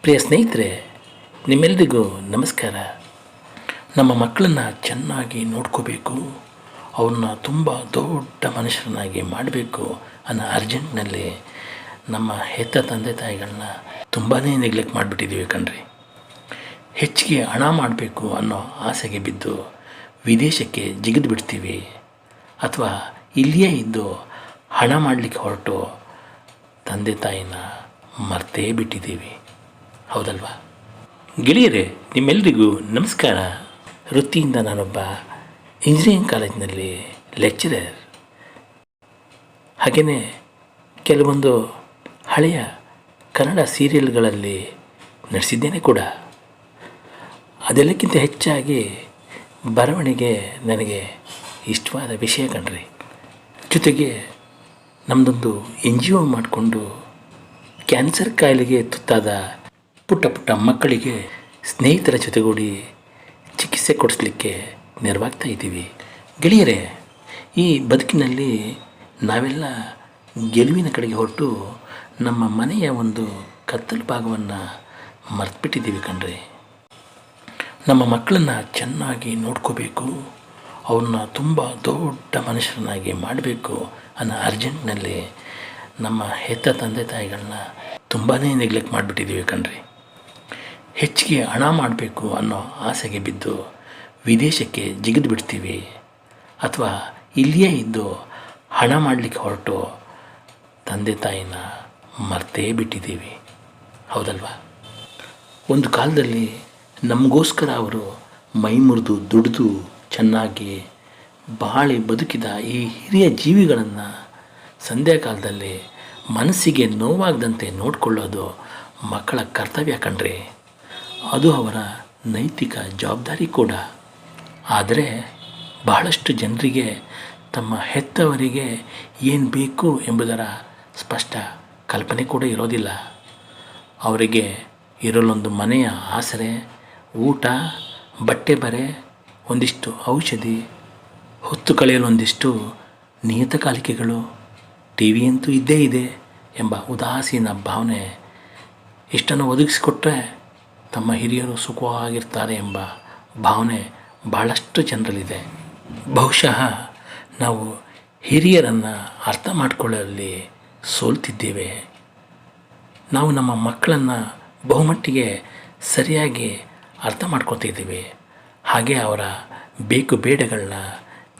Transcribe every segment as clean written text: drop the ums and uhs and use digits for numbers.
ಪ್ರಿಯ ಸ್ನೇಹಿತರೆ, ನಿಮ್ಮೆಲ್ಲರಿಗೂ ನಮಸ್ಕಾರ. ನಮ್ಮ ಮಕ್ಕಳನ್ನು ಚೆನ್ನಾಗಿ ನೋಡ್ಕೋಬೇಕು, ಅವ್ರನ್ನ ತುಂಬ ದೊಡ್ಡ ಮನುಷ್ಯರನ್ನಾಗಿ ಮಾಡಬೇಕು ಅನ್ನೋ ಅರ್ಜೆಂಟ್ನಲ್ಲಿ ನಮ್ಮ ಹೆತ್ತ ತಂದೆ ತಾಯಿಗಳನ್ನ ತುಂಬಾ ನೆಗ್ಲೆಕ್ಟ್ ಮಾಡಿಬಿಟ್ಟಿದ್ದೀವಿ ಕಣ್ರಿ. ಹೆಚ್ಚಿಗೆ ಹಣ ಮಾಡಬೇಕು ಅನ್ನೋ ಆಸೆಗೆ ಬಿದ್ದು ವಿದೇಶಕ್ಕೆ ಜಿಗಿದು ಬಿಡ್ತೀವಿ, ಅಥವಾ ಇಲ್ಲಿಯೇ ಇದ್ದು ಹಣ ಮಾಡಲಿಕ್ಕೆ ಹೊರಟು ತಂದೆ ತಾಯಿನ ಮರ್ತೇ ಬಿಟ್ಟಿದ್ದೀವಿ. ಹೌದಲ್ವಾ ಗೆಳೆಯರೇ? ನಿಮ್ಮೆಲ್ಲರಿಗೂ ನಮಸ್ಕಾರ. ವೃತ್ತಿಯಿಂದ ನಾನೊಬ್ಬ ಇಂಜಿನಿಯರಿಂಗ್ ಕಾಲೇಜಿನಲ್ಲಿ ಲೆಕ್ಚರರ್. ಹಾಗೆಯೇ ಕೆಲವೊಂದು ಹಳೆಯ ಕನ್ನಡ ಸೀರಿಯಲ್ಗಳಲ್ಲಿ ನಡೆಸಿದ್ದೇನೆ ಕೂಡ. ಅದೆಲ್ಲಕ್ಕಿಂತ ಹೆಚ್ಚಾಗಿ ಬರವಣಿಗೆ ನನಗೆ ಇಷ್ಟವಾದ ವಿಷಯ ಕಣ್ರಿ. ಜೊತೆಗೆ ನಮ್ಮದೊಂದು NGO ಮಾಡಿಕೊಂಡು ಕ್ಯಾನ್ಸರ್ ಕಾಯಿಲೆಗೆ ತುತ್ತಾದ ಪುಟ್ಟ ಪುಟ್ಟ ಮಕ್ಕಳಿಗೆ ಸ್ನೇಹಿತರ ಜೊತೆಗೂಡಿ ಚಿಕಿತ್ಸೆ ಕೊಡಿಸ್ಲಿಕ್ಕೆ ನೆರವಾಗ್ತಾ ಇದ್ದೀವಿ. ಗೆಳೆಯರೇ, ಈ ಬದುಕಿನಲ್ಲಿ ನಾವೆಲ್ಲ ಗೆಲುವಿನ ಕಡೆಗೆ ಹೊರಟು ನಮ್ಮ ಮನೆಯ ಒಂದು ಕತ್ತಲು ಭಾಗವನ್ನು ಮರೆತುಬಿಟ್ಟಿದ್ದೀವಿ ಕಣ್ರಿ. ನಮ್ಮ ಮಕ್ಕಳನ್ನು ಚೆನ್ನಾಗಿ ನೋಡ್ಕೋಬೇಕು, ಅವ್ರನ್ನ ತುಂಬ ದೊಡ್ಡ ಮನುಷ್ಯರನ್ನಾಗಿ ಮಾಡಬೇಕು ಅನ್ನೋ ಅರ್ಜೆಂಟ್ನಲ್ಲಿ ನಮ್ಮ ಹೆತ್ತ ತಂದೆ ತಾಯಿಗಳನ್ನ ತುಂಬಾ ನೆಗ್ಲೆಕ್ಟ್ ಮಾಡಿಬಿಟ್ಟಿದ್ದೀವಿ ಕಣ್ರಿ. ಹೆಚ್ಚಿಗೆ ಹಣ ಮಾಡಬೇಕು ಅನ್ನೋ ಆಸೆಗೆ ಬಿದ್ದು ವಿದೇಶಕ್ಕೆ ಜಿಗಿದು ಬಿಡ್ತೀವಿ, ಅಥವಾ ಇಲ್ಲಿಯೇ ಇದ್ದು ಹಣ ಮಾಡಲಿಕ್ಕೆ ಹೊರಟು ತಂದೆ ತಾಯಿನ ಮರ್ತೇ ಬಿಟ್ಟಿದ್ದೀವಿ. ಹೌದಲ್ವಾ? ಒಂದು ಕಾಲದಲ್ಲಿ ನಮಗೋಸ್ಕರ ಅವರು ಮೈ ಮುರಿದು ದುಡಿದು ಚೆನ್ನಾಗಿ ಬಾಳಿ ಬದುಕಿದ ಈ ಹಿರಿಯ ಜೀವಿಗಳನ್ನು ಸಂಧ್ಯಾಕಾಲದಲ್ಲಿ ಮನಸ್ಸಿಗೆ ನೋವಾಗದಂತೆ ನೋಡಿಕೊಳ್ಳೋದು ಮಕ್ಕಳ ಕರ್ತವ್ಯ ಕಣ್ರಿ. ಅದು ಅವರ ನೈತಿಕ ಜವಾಬ್ದಾರಿ ಕೂಡ. ಆದರೆ ಬಹಳಷ್ಟು ಜನರಿಗೆ ತಮ್ಮ ಹೆತ್ತವರಿಗೆ ಏನು ಬೇಕು ಎಂಬುದರ ಸ್ಪಷ್ಟ ಕಲ್ಪನೆ ಕೂಡ ಇರೋದಿಲ್ಲ. ಅವರಿಗೆ ಇರಲೊಂದು ಮನೆಯ ಆಸರೆ, ಊಟ, ಬಟ್ಟೆ ಬರೆ, ಒಂದಿಷ್ಟು ಔಷಧಿ, ಹೊತ್ತು ಕಳೆಯಲು ಒಂದಿಷ್ಟು ನಿಯತಕಾಲಿಕೆಗಳು, TV ಅಂತೂ ಇದ್ದೇ ಇದೆ ಎಂಬ ಉದಾಸೀನ ಭಾವನೆ ಇಷ್ಟನ್ನು ಒದಗಿಸಿಕೊಟ್ರೆ ತಮ್ಮ ಹಿರಿಯರು ಸುಖವಾಗಿರ್ತಾರೆ ಎಂಬ ಭಾವನೆ ಬಹಳಷ್ಟು ಜನರಲ್ಲಿದೆ. ಬಹುಶಃ ನಾವು ಹಿರಿಯರನ್ನು ಅರ್ಥ ಮಾಡಿಕೊಳ್ಳಲು ಸೋಲ್ತಿದ್ದೇವೆ. ನಾವು ನಮ್ಮ ಮಕ್ಕಳನ್ನು ಬಹುಮಟ್ಟಿಗೆ ಸರಿಯಾಗಿ ಅರ್ಥ ಮಾಡ್ಕೊತಿದ್ದೀವಿ, ಹಾಗೆ ಅವರ ಬೇಕು ಬೇಡಗಳನ್ನ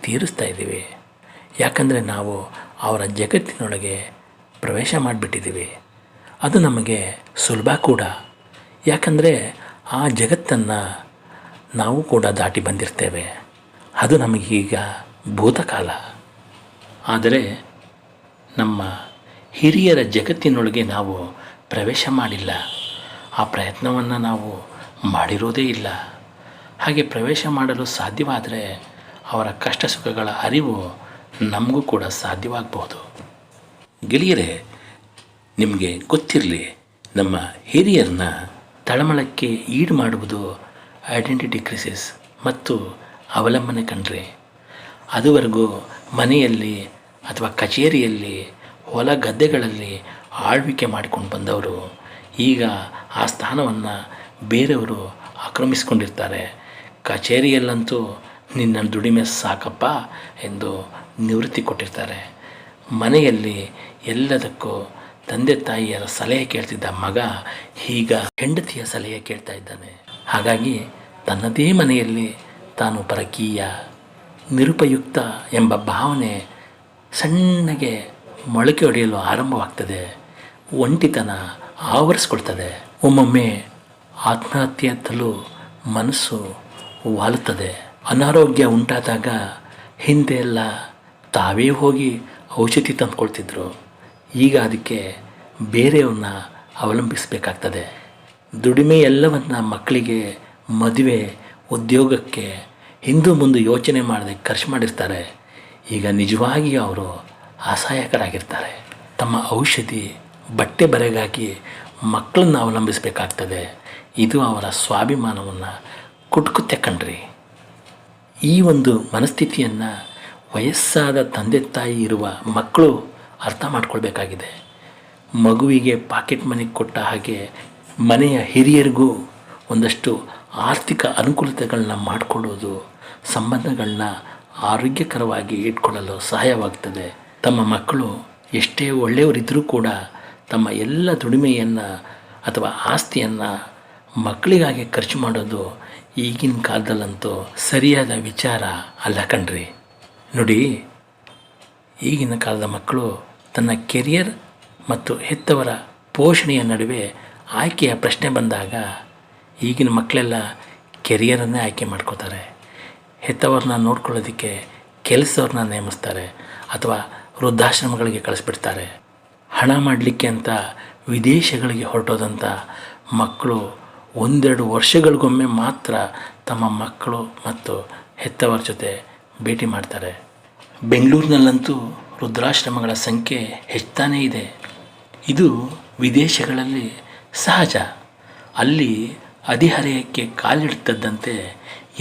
ತೀರಿಸ್ತಾ ಇದ್ದೀವಿ. ಯಾಕಂದರೆ ನಾವು ಅವರ ಜಗತ್ತಿನೊಳಗೆ ಪ್ರವೇಶ ಮಾಡಿಬಿಟ್ಟಿದ್ದೀವಿ. ಅದು ನಮಗೆ ಸುಲಭ ಕೂಡ, ಯಾಕಂದರೆ ಆ ಜಗತ್ತನ್ನು ನಾವು ಕೂಡ ದಾಟಿ ಬಂದಿರ್ತೇವೆ. ಅದು ನಮಗೀಗ ಭೂತಕಾಲ. ಆದರೆ ನಮ್ಮ ಹಿರಿಯರ ಜಗತ್ತಿನೊಳಗೆ ನಾವು ಪ್ರವೇಶ ಮಾಡಿಲ್ಲ, ಆ ಪ್ರಯತ್ನವನ್ನು ನಾವು ಮಾಡಿರೋದೇ ಇಲ್ಲ. ಹಾಗೆ ಪ್ರವೇಶ ಮಾಡಲು ಸಾಧ್ಯವಾದರೆ ಅವರ ಕಷ್ಟ ಸುಖಗಳ ಅರಿವು ನಮಗೂ ಕೂಡ ಸಾಧ್ಯವಾಗಬಹುದು. ಗೆಳೆಯರೇ, ನಿಮಗೆ ಗೊತ್ತಿರಲಿ, ನಮ್ಮ ಹಿರಿಯರನ್ನ ತಳಮಳಕ್ಕೆ ಈಡು ಮಾಡುವುದು ಐಡೆಂಟಿಟಿ ಕ್ರೈಸಿಸ್ ಮತ್ತು ಅವಲಂಬನೆ ಕಣ್ರಿ. ಅದುವರೆಗೂ ಮನೆಯಲ್ಲಿ ಅಥವಾ ಕಚೇರಿಯಲ್ಲಿ, ಹೊಲ ಗದ್ದೆಗಳಲ್ಲಿ ಆಳ್ವಿಕೆ ಮಾಡಿಕೊಂಡು ಬಂದವರು ಈಗ ಆ ಸ್ಥಾನವನ್ನು ಬೇರೆಯವರು ಆಕ್ರಮಿಸಿಕೊಂಡಿರ್ತಾರೆ. ಕಚೇರಿಯಲ್ಲಂತೂ ನಿನ್ನ ದುಡಿಮೆ ಸಾಕಪ್ಪ ಎಂದು ನಿವೃತ್ತಿ ಕೊಟ್ಟಿರ್ತಾರೆ. ಮನೆಯಲ್ಲಿ ಎಲ್ಲದಕ್ಕೂ ತಂದೆ ತಾಯಿಯರ ಸಲಹೆ ಕೇಳ್ತಿದ್ದ ಮಗ ಈಗ ಹೆಂಡತಿಯ ಸಲಹೆ ಕೇಳ್ತಾ ಇದ್ದಾನೆ. ಹಾಗಾಗಿ ತನ್ನದೇ ಮನೆಯಲ್ಲಿ ತಾನು ಪರಕೀಯ, ನಿರುಪಯುಕ್ತ ಎಂಬ ಭಾವನೆ ಸಣ್ಣಗೆ ಮೊಳಕೆ ಹೊಡೆಯಲು ಆರಂಭವಾಗ್ತದೆ. ಒಂಟಿತನ ಆವರಿಸ್ಕೊಳ್ತದೆ. ಒಮ್ಮೊಮ್ಮೆ ಆತ್ಮಹತ್ಯೆಯತ್ತಲೂ ಮನಸ್ಸು ವಾಲುತ್ತದೆ. ಅನಾರೋಗ್ಯ ಉಂಟಾದಾಗ ಹಿಂದೆ ಎಲ್ಲ ತಾವೇ ಹೋಗಿ ಔಷಧಿ ತಂದುಕೊಳ್ತಿದ್ರು. ಈಗ ಅದಕ್ಕೆ ಬೇರೆಯವ್ರನ್ನ ಅವಲಂಬಿಸಬೇಕಾಗ್ತದೆ. ದುಡಿಮೆ ಎಲ್ಲವನ್ನು ಮಕ್ಕಳಿಗೆ, ಮದುವೆ, ಉದ್ಯೋಗಕ್ಕೆ ಹಿಂದೂ ಮುಂದೆ ಯೋಚನೆ ಮಾಡದೆ ಖರ್ಚು ಮಾಡಿರ್ತಾರೆ. ಈಗ ನಿಜವಾಗಿ ಅವರು ಅಸಹಾಯಕರಾಗಿರ್ತಾರೆ. ತಮ್ಮ ಔಷಧಿ, ಬಟ್ಟೆ ಬರೆಗಾಗಿ ಮಕ್ಕಳನ್ನು ಅವಲಂಬಿಸಬೇಕಾಗ್ತದೆ. ಇದು ಅವರ ಸ್ವಾಭಿಮಾನವನ್ನು ಕುಟ್ಕುತ್ತೆ ಕಣ್ರಿ. ಈ ಒಂದು ಮನಸ್ಥಿತಿಯನ್ನು ವಯಸ್ಸಾದ ತಂದೆ ತಾಯಿ ಇರುವ ಮಕ್ಕಳು ಅರ್ಥ ಮಾಡ್ಕೊಳ್ಬೇಕಾಗಿದೆ. ಮಗುವಿಗೆ ಪಾಕೆಟ್ ಮನಿ ಕೊಟ್ಟ ಹಾಗೆ ಮನೆಯ ಹಿರಿಯರಿಗೂ ಒಂದಷ್ಟು ಆರ್ಥಿಕ ಅನುಕೂಲತೆಗಳನ್ನ ಮಾಡಿಕೊಳ್ಳೋದು ಸಂಬಂಧಗಳನ್ನ ಆರೋಗ್ಯಕರವಾಗಿ ಇಟ್ಕೊಳ್ಳಲು ಸಹಾಯವಾಗ್ತದೆ. ತಮ್ಮ ಮಕ್ಕಳು ಎಷ್ಟೇ ಒಳ್ಳೆಯವರಿದ್ದರೂ ಕೂಡ ತಮ್ಮ ಎಲ್ಲ ದುಡಿಮೆಯನ್ನು ಅಥವಾ ಆಸ್ತಿಯನ್ನು ಮಕ್ಕಳಿಗಾಗಿ ಖರ್ಚು ಮಾಡೋದು ಈಗಿನ ಕಾಲದಲ್ಲಂತೂ ಸರಿಯಾದ ವಿಚಾರ ಅಲ್ಲ ಕಣ್ರಿ. ನೋಡಿ, ಈಗಿನ ಕಾಲದ ಮಕ್ಕಳು ತನ್ನ ಕೆರಿಯರ್ ಮತ್ತು ಹೆತ್ತವರ ಪೋಷಣೆಯ ನಡುವೆ ಆಯ್ಕೆಯ ಪ್ರಶ್ನೆ ಬಂದಾಗ ಈಗಿನ ಮಕ್ಕಳೆಲ್ಲ ಕೆರಿಯರನ್ನೇ ಆಯ್ಕೆ ಮಾಡ್ಕೋತಾರೆ. ಹೆತ್ತವ್ರನ್ನ ನೋಡ್ಕೊಳ್ಳೋದಕ್ಕೆ ಕೆಲಸವ್ರನ್ನ ನೇಮಿಸ್ತಾರೆ ಅಥವಾ ವೃದ್ಧಾಶ್ರಮಗಳಿಗೆ ಕಳಿಸ್ಬಿಡ್ತಾರೆ. ಹಣ ಮಾಡಲಿಕ್ಕೆ ಅಂತ ವಿದೇಶಗಳಿಗೆ ಹೊರಟೋದಂಥ ಮಕ್ಕಳು 1-2 ವರ್ಷಗಳಿಗೊಮ್ಮೆ ಮಾತ್ರ ತಮ್ಮ ಮಕ್ಕಳು ಮತ್ತು ಹೆತ್ತವರ ಜೊತೆ ಭೇಟಿ ಮಾಡ್ತಾರೆ. ಬೆಂಗಳೂರಿನಲ್ಲಂತೂ ವೃದ್ಧಾಶ್ರಮಗಳ ಸಂಖ್ಯೆ ಹೆಚ್ಚಾನೇ ಇದೆ. ಇದು ವಿದೇಶಗಳಲ್ಲಿ ಸಹಜ. ಅಲ್ಲಿ ಹದಿಹರೆಯಕ್ಕೆ ಕಾಲಿಡ್ತದ್ದಂತೆ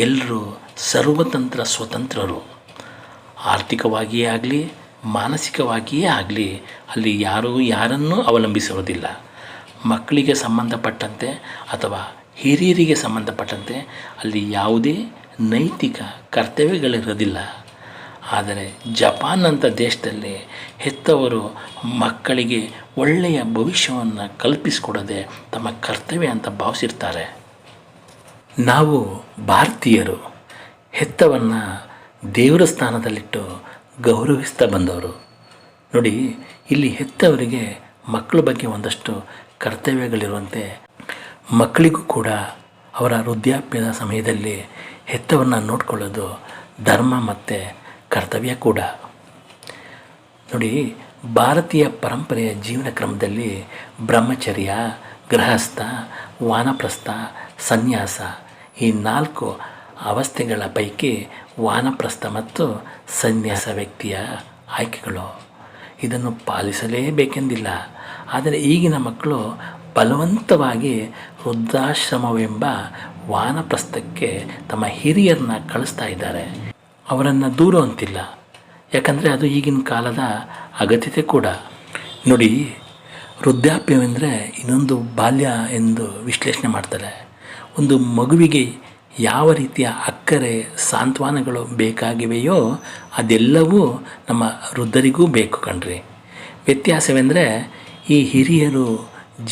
ಎಲ್ಲರೂ ಸರ್ವತಂತ್ರ ಸ್ವತಂತ್ರರು. ಆರ್ಥಿಕವಾಗಿಯೇ ಆಗಲಿ ಮಾನಸಿಕವಾಗಿಯೇ ಆಗಲಿ ಅಲ್ಲಿ ಯಾರೂ ಯಾರನ್ನೂ ಅವಲಂಬಿಸುವುದಿಲ್ಲ. ಮಕ್ಕಳಿಗೆ ಸಂಬಂಧಪಟ್ಟಂತೆ ಅಥವಾ ಹಿರಿಯರಿಗೆ ಸಂಬಂಧಪಟ್ಟಂತೆ ಅಲ್ಲಿ ಯಾವುದೇ ನೈತಿಕ ಕರ್ತವ್ಯಗಳಿರೋದಿಲ್ಲ. ಆದರೆ ಜಪಾನ್ ಅಂತ ದೇಶದಲ್ಲಿ ಹೆತ್ತವರು ಮಕ್ಕಳಿಗೆ ಒಳ್ಳೆಯ ಭವಿಷ್ಯವನ್ನು ಕಲ್ಪಿಸಿಕೊಡೋದೇ ತಮ್ಮ ಕರ್ತವ್ಯ ಅಂತ ಭಾವಿಸಿರ್ತಾರೆ. ನಾವು ಭಾರತೀಯರು ಹೆತ್ತವನ್ನು ದೇವರ ಸ್ಥಾನದಲ್ಲಿಟ್ಟು ಗೌರವಿಸ್ತಾ ಬಂದವರು. ನೋಡಿ, ಇಲ್ಲಿ ಹೆತ್ತವರಿಗೆ ಮಕ್ಕಳ ಬಗ್ಗೆ ಒಂದಷ್ಟು ಕರ್ತವ್ಯಗಳಿರುವಂತೆ ಮಕ್ಕಳಿಗೂ ಕೂಡ ಅವರ ವೃದ್ಧಾಪ್ಯದ ಸಮಯದಲ್ಲಿ ಹೆತ್ತವರನ್ನ ನೋಡಿಕೊಳ್ಳೋದು ಧರ್ಮ ಮತ್ತು ಕರ್ತವ್ಯ ಕೂಡ. ನೋಡಿ, ಭಾರತೀಯ ಪರಂಪರೆಯ ಜೀವನ ಕ್ರಮದಲ್ಲಿ ಬ್ರಹ್ಮಚರ್ಯ, ಗೃಹಸ್ಥ, ವಾನಪ್ರಸ್ಥ, ಸನ್ಯಾಸ ಈ 4 ಅವಸ್ಥೆಗಳ ಪೈಕಿ ವಾನಪ್ರಸ್ಥ ಮತ್ತು ಸನ್ಯಾಸ ವ್ಯಕ್ತಿಯ ಆಯ್ಕೆಗಳು. ಇದನ್ನು ಪಾಲಿಸಲೇಬೇಕೆಂದಿಲ್ಲ. ಆದರೆ ಈಗಿನ ಮಕ್ಕಳು ಬಲವಂತವಾಗಿ ವೃದ್ಧಾಶ್ರಮವೆಂಬ ವಾನಪ್ರಸ್ಥಕ್ಕೆ ತಮ್ಮ ಹಿರಿಯರನ್ನ ಕಳಿಸ್ತಾ ಇದ್ದಾರೆ. ಅವರನ್ನು ದೂರ ಅಂತಿಲ್ಲ, ಯಾಕಂದರೆ ಅದು ಈಗಿನ ಕಾಲದ ಅಗತ್ಯತೆ ಕೂಡ. ನೋಡಿ, ವೃದ್ಧಾಪ್ಯವೆಂದರೆ ಇನ್ನೊಂದು ಬಾಲ್ಯ ಎಂದು ವಿಶ್ಲೇಷಣೆ ಮಾಡ್ತಾರೆ. ಒಂದು ಮಗುವಿಗೆ ಯಾವ ರೀತಿಯ ಅಕ್ಕರೆ ಸಾಂತ್ವನಗಳು ಬೇಕಾಗಿವೆಯೋ ಅದೆಲ್ಲವೂ ನಮ್ಮ ವೃದ್ಧರಿಗೂ ಬೇಕು ಕಣ್ರಿ. ವ್ಯತ್ಯಾಸವೆಂದರೆ ಈ ಹಿರಿಯರು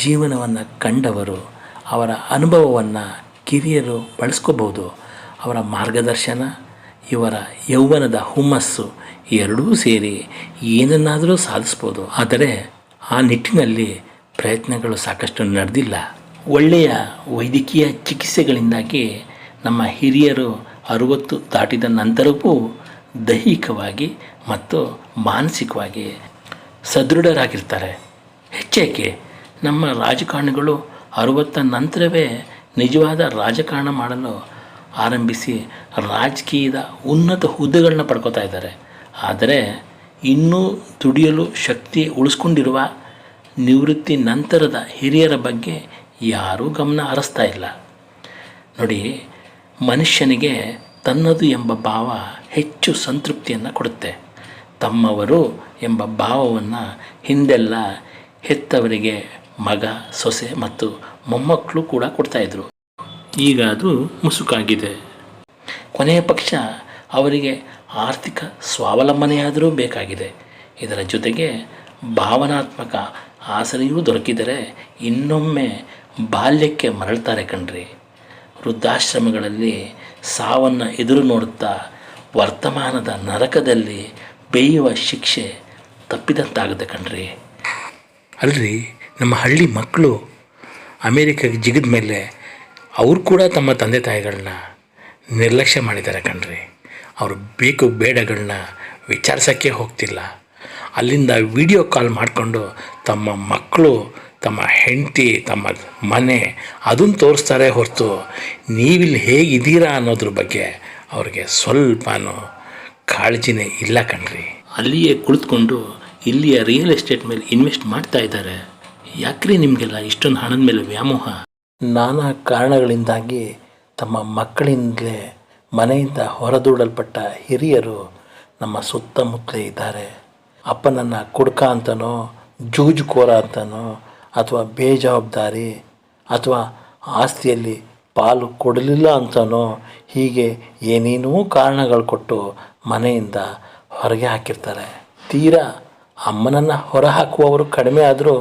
ಜೀವನವನ್ನು ಕಂಡವರು, ಅವರ ಅನುಭವವನ್ನು ಕಿರಿಯರು ಬಳಸ್ಕೋಬೋದು. ಅವರ ಮಾರ್ಗದರ್ಶನ, ಇವರ ಯೌವನದ ಹುಮ್ಮಸ್ಸು ಎರಡೂ ಸೇರಿ ಏನನ್ನಾದರೂ ಸಾಧಿಸ್ಬೋದು. ಆದರೆ ಆ ನಿಟ್ಟಿನಲ್ಲಿ ಪ್ರಯತ್ನಗಳು ಸಾಕಷ್ಟು ನಡೆದಿಲ್ಲ. ಒಳ್ಳೆಯ ವೈದ್ಯಕೀಯ ಚಿಕಿತ್ಸೆಗಳಿಂದಾಗಿ ನಮ್ಮ ಹಿರಿಯರು 60 ದಾಟಿದ ನಂತರವೂ ದೈಹಿಕವಾಗಿ ಮತ್ತು ಮಾನಸಿಕವಾಗಿ ಸದೃಢರಾಗಿರ್ತಾರೆ. ಹೆಚ್ಚೇಕೆ ನಮ್ಮ ರಾಜಕಾರಣಿಗಳು 60 ನಂತರವೇ ನಿಜವಾದ ರಾಜಕಾರಣ ಮಾಡಲು ಆರಂಭಿಸಿ ರಾಜಕೀಯದ ಉನ್ನತ ಹುದ್ದೆಗಳನ್ನ ಪಡ್ಕೋತಾ ಇದ್ದಾರೆ. ಆದರೆ ಇನ್ನೂ ದುಡಿಯಲು ಶಕ್ತಿ ಉಳಿಸ್ಕೊಂಡಿರುವ ನಿವೃತ್ತಿ ನಂತರದ ಹಿರಿಯರ ಬಗ್ಗೆ ಯಾರೂ ಗಮನ ಹರಿಸ್ತಾ ಇಲ್ಲ. ನೋಡಿ, ಮನುಷ್ಯನಿಗೆ ತನ್ನದು ಎಂಬ ಭಾವ ಹೆಚ್ಚು ಸಂತೃಪ್ತಿಯನ್ನು ಕೊಡುತ್ತೆ. ತಮ್ಮವರು ಎಂಬ ಭಾವವನ್ನು ಹಿಂದೆಲ್ಲ ಹೆತ್ತವರಿಗೆ ಮಗ, ಸೊಸೆ ಮತ್ತು ಮೊಮ್ಮಕ್ಕಳು ಕೂಡ ಕೊಡ್ತಾಯಿದ್ರು. ಈಗ ಅದು ಮುಸುಕಾಗಿದೆ. ಕೊನೆಯ ಪಕ್ಷ ಅವರಿಗೆ ಆರ್ಥಿಕ ಸ್ವಾವಲಂಬನೆಯಾದರೂ ಬೇಕಾಗಿದೆ. ಇದರ ಜೊತೆಗೆ ಭಾವನಾತ್ಮಕ ಆಸರೆಯೂ ದೊರಕಿದರೆ ಇನ್ನೊಮ್ಮೆ ಬಾಲ್ಯಕ್ಕೆ ಮರಳ್ತಾರೆ ಕಣ್ರಿ. ವೃದ್ಧಾಶ್ರಮಗಳಲ್ಲಿ ಸಾವನ್ನು ಎದುರು ನೋಡುತ್ತಾ ವರ್ತಮಾನದ ನರಕದಲ್ಲಿ ಬೇಯುವ ಶಿಕ್ಷೆ ತಪ್ಪಿದಂತಾಗುತ್ತೆ ಕಣ್ರಿ. ಅಲ್ರಿ, ನಮ್ಮ ಹಳ್ಳಿ ಮಕ್ಕಳು ಅಮೇರಿಕಾಗೆ ಜಿಗಿದ ಮೇಲೆ ಅವರು ಕೂಡ ತಮ್ಮ ತಂದೆ ತಾಯಿಗಳನ್ನ ನಿರ್ಲಕ್ಷ್ಯ ಮಾಡಿದ್ದಾರೆ ಕಣ್ರಿ. ಅವರು ಬೇಕು ಬೇಡಗಳನ್ನ ವಿಚಾರಿಸೋಕ್ಕೆ ಹೋಗ್ತಿಲ್ಲ. ಅಲ್ಲಿಂದ ವಿಡಿಯೋ ಕಾಲ್ ಮಾಡಿಕೊಂಡು ತಮ್ಮ ಮಕ್ಕಳು, ತಮ್ಮ ಹೆಂಡತಿ, ತಮ್ಮ ಮನೆ ಅದನ್ನು ತೋರಿಸ್ತಾರೆ ಹೊರತು ನೀವಿಲ್ಲಿ ಹೇಗಿದ್ದೀರಾ ಅನ್ನೋದ್ರ ಬಗ್ಗೆ ಅವ್ರಿಗೆ ಸ್ವಲ್ಪನೂ ಕಾಳಜಿನೇ ಇಲ್ಲ ಕಣ್ರಿ. ಅಲ್ಲಿಯೇ ಕುಳಿತುಕೊಂಡು ಇಲ್ಲಿಯ ರಿಯಲ್ ಎಸ್ಟೇಟ್ ಮೇಲೆ ಇನ್ವೆಸ್ಟ್ ಮಾಡ್ತಾ ಇದ್ದಾರೆ. ಯಾಕ್ರಿ ನಿಮಗೆಲ್ಲ ಇಷ್ಟೊಂದು ಹಣದ ಮೇಲೆ ವ್ಯಾಮೋಹ? ನಾನಾ ಕಾರಣಗಳಿಂದಾಗಿ ತಮ್ಮ ಮಕ್ಕಳಿಂದಲೇ ಮನೆಯಿಂದ ಹೊರದೂಡಲ್ಪಟ್ಟ ಹಿರಿಯರು ನಮ್ಮ ಸುತ್ತಮುತ್ತಲೇ ಇದ್ದಾರೆ. ಅಪ್ಪನನ್ನು ಕುಡ್ಕ ಅಂತನೋ, ಜೂಜುಕೋರ ಅಂತನೋ ಅಥವಾ ಬೇಜವಾಬ್ದಾರಿ ಅಥವಾ ಆಸ್ತಿಯಲ್ಲಿ ಪಾಲು ಕೊಡಲಿಲ್ಲ ಅಂತನೋ ಹೀಗೆ ಏನೇನೋ ಕಾರಣಗಳು ಕೊಟ್ಟು ಮನೆಯಿಂದ ಹೊರಗೆ ಹಾಕಿರ್ತಾರೆ. ತೀರಾ ಅಮ್ಮನನ್ನು ಹೊರ ಹಾಕುವವರು ಕಡಿಮೆ ಆದರೂ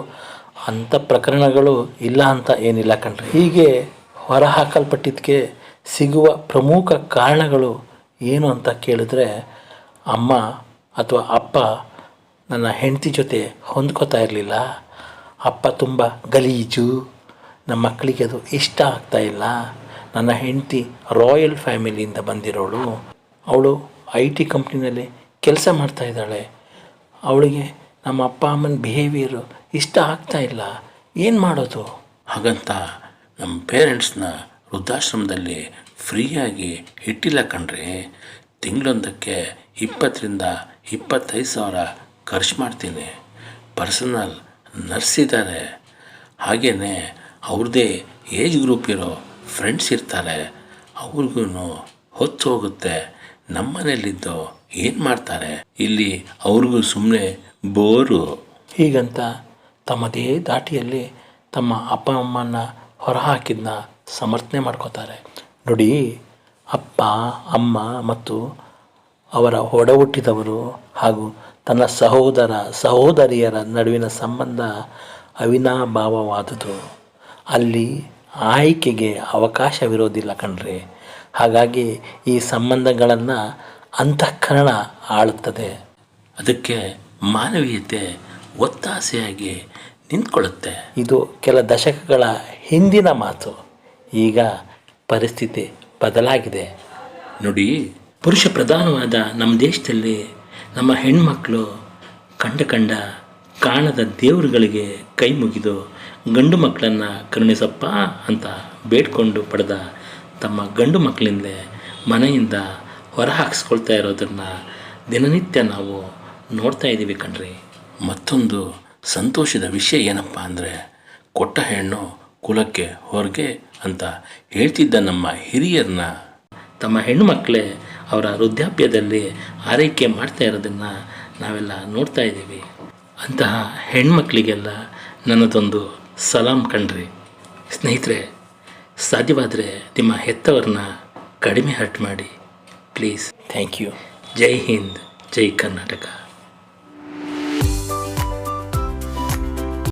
ಅಂಥ ಪ್ರಕರಣಗಳು ಇಲ್ಲ ಅಂತ ಏನಿಲ್ಲ ಕಣ್ರಿ. ಹೀಗೆ ಹೊರ ಹಾಕಲ್ಪಟ್ಟಿದ್ದಕ್ಕೆ ಸಿಗುವ ಪ್ರಮುಖ ಕಾರಣಗಳು ಏನು ಅಂತ ಕೇಳಿದ್ರೆ, ಅಮ್ಮ ಅಥವಾ ಅಪ್ಪ ನನ್ನ ಹೆಂಡತಿ ಜೊತೆ ಹೊಂದ್ಕೋತಾ ಇರಲಿಲ್ಲ, ಅಪ್ಪ ತುಂಬ ಗಲೀಜು, ನಮ್ಮ ಮಕ್ಕಳಿಗೆ ಅದು ಇಷ್ಟ ಆಗ್ತಾಯಿಲ್ಲ, ನನ್ನ ಹೆಂಡತಿ ರಾಯಲ್ ಫ್ಯಾಮಿಲಿಯಿಂದ ಬಂದಿರೋಳು, ಅವಳು IT ಕಂಪ್ನಿನಲ್ಲಿ ಕೆಲಸ ಮಾಡ್ತಾಯಿದ್ದಾಳೆ, ಅವಳಿಗೆ ನಮ್ಮ ಅಪ್ಪ ಅಮ್ಮನ ಬಿಹೇವಿಯರು ಇಷ್ಟ ಆಗ್ತಾಯಿಲ್ಲ, ಏನು ಮಾಡೋದು? ಹಾಗಂತ ನಮ್ಮ ಪೇರೆಂಟ್ಸ್ನ ವೃದ್ಧಾಶ್ರಮದಲ್ಲಿ ಫ್ರೀಯಾಗಿ ಇಟ್ಟಿಲ್ಲ ಕಣ್ರಿ. ತಿಂಗಳೊಂದಕ್ಕೆ 20,000-25,000 ಖರ್ಚು ಮಾಡ್ತೀನಿ. ಪರ್ಸನಲ್ ನರ್ಸ್ ಇದ್ದಾರೆ, ಹಾಗೆಯೇ ಅವ್ರದ್ದೇ ಏಜ್ ಗ್ರೂಪ್ ಇರೋ ಫ್ರೆಂಡ್ಸ್ ಇರ್ತಾರೆ, ಅವ್ರಿಗೂ ಹೊತ್ತು ಹೋಗುತ್ತೆ. ನಮ್ಮ ಮನೇಲಿದ್ದು ಏನು ಮಾಡ್ತಾರೆ, ಇಲ್ಲಿ ಅವ್ರಿಗೂ ಸುಮ್ಮನೆ ಬೋರು. ಹೀಗಂತ ತಮ್ಮದೇ ದಾಟಿಯಲ್ಲಿ ತಮ್ಮ ಅಪ್ಪ ಅಮ್ಮನ ಹೊರಹಾಕಿದ್ದನ್ನ ಸಮರ್ಥನೆ ಮಾಡ್ಕೋತಾರೆ. ನೋಡಿ, ಅಪ್ಪ ಅಮ್ಮ ಮತ್ತು ಅವರ ಒಡ ಹುಟ್ಟಿದವರು ಹಾಗೂ ತನ್ನ ಸಹೋದರ ಸಹೋದರಿಯರ ನಡುವಿನ ಸಂಬಂಧ ಅವಿನಾಭಾವವಾದುದು. ಅಲ್ಲಿ ಆಯ್ಕೆಗೆ ಅವಕಾಶವಿರೋದಿಲ್ಲ ಕಣ್ರಿ. ಹಾಗಾಗಿ ಈ ಸಂಬಂಧಗಳನ್ನು ಅಂತಃಕರಣ ಆಳುತ್ತದೆ. ಅದಕ್ಕೆ ಮಾನವೀಯತೆ ಒತ್ತಾಸೆಯಾಗಿ ನಿಂತ್ಕೊಳ್ಳುತ್ತೆ. ಇದು ಕೆಲ ದಶಕಗಳ ಹಿಂದಿನ ಮಾತು. ಈಗ ಪರಿಸ್ಥಿತಿ ಬದಲಾಗಿದೆ. ನೋಡಿ, ಪುರುಷ ಪ್ರಧಾನವಾದ ನಮ್ಮ ದೇಶದಲ್ಲಿ ನಮ್ಮ ಹೆಣ್ಮಕ್ಳು ಕಂಡ ಕಾಣದ ದೇವರುಗಳಿಗೆ ಕೈ ಮುಗಿದು ಗಂಡು ಮಕ್ಕಳನ್ನು ಕರುಣಿಸಪ್ಪ ಅಂತ ಬೇಡ್ಕೊಂಡು ಪಡೆದ ತಮ್ಮ ಗಂಡು ಮಕ್ಕಳಿಂದಲೇ ಮನೆಯಿಂದ ಹೊರ ಹಾಕಿಸ್ಕೊಳ್ತಾ ಇರೋದನ್ನು ದಿನನಿತ್ಯ ನಾವು ನೋಡ್ತಾ ಇದ್ದೀವಿ ಕಣ್ರಿ. ಮತ್ತೊಂದು ಸಂತೋಷದ ವಿಷಯ ಏನಪ್ಪ ಅಂದರೆ, ಕೊಟ್ಟ ಹೆಣ್ಣು ಕುಲಕ್ಕೆ ಹೊರಗೆ ಅಂತ ಹೇಳ್ತಿದ್ದ ನಮ್ಮ ಹಿರಿಯರನ್ನ ತಮ್ಮ ಹೆಣ್ಣು ಮಕ್ಕಳೇ ಅವರ ವೃದ್ಧಾಪ್ಯದಲ್ಲಿ ಆರೈಕೆ ಮಾಡ್ತಾ ಇರೋದನ್ನು ನಾವೆಲ್ಲ ನೋಡ್ತಾ ಇದ್ದೀವಿ. ಅಂತಹ ಹೆಣ್ಮಕ್ಳಿಗೆಲ್ಲ ನನ್ನದೊಂದು ಸಲಾಂ ಕಣ್ರಿ. ಸ್ನೇಹಿತರೆ, ಸಾಧ್ಯವಾದರೆ ನಿಮ್ಮ ಹೆತ್ತವರನ್ನ ಕಡಿಮೆ ಹರ್ಟ್ ಮಾಡಿ ಪ್ಲೀಸ್. Thank you. ಜೈ ಹಿಂದ್, ಜೈ ಕರ್ನಾಟಕ.